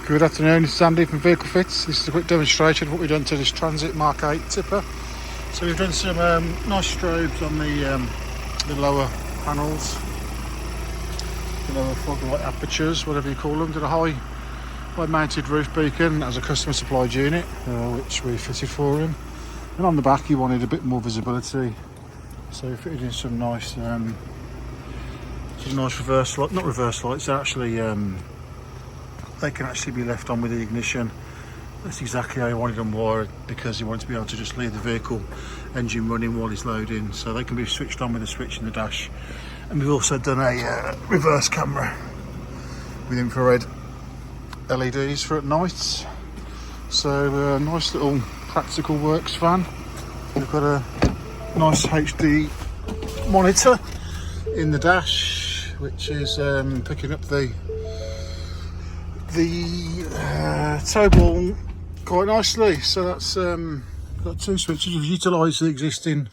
Good afternoon, it's Andy from Vehicle Fits. This is a quick demonstration of what we've done to this Transit Mk8 tipper. So we've done some nice strobes on the lower panels, the lower fog light apertures, whatever you call them. Did a high mounted roof beacon as a customer supplied unit, which we fitted for him. And on the back he wanted a bit more visibility, so we fitted in some nice reverse light, not reverse lights, they're actually they can actually be left on with the ignition. That's exactly how he wanted them wired, because he wanted to be able to just leave the vehicle engine running while he's loading, so they can be switched on with a switch in the dash. And we've also done a reverse camera with infrared LEDs for at night. So nice little practical works van. We've got a nice HD monitor in the dash, which is picking up the tow ball quite nicely. So that's got two switches. We've utilised the existing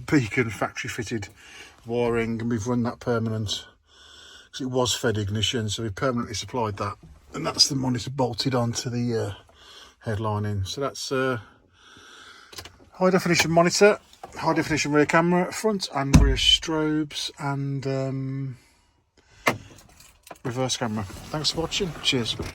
beacon factory fitted wiring, and we've run that permanent because it was fed ignition, so we permanently supplied that, and that's the monitor bolted onto the headlining. So that's high definition monitor, high definition rear camera, front and rear strobes, and reverse camera. Thanks for watching. Cheers.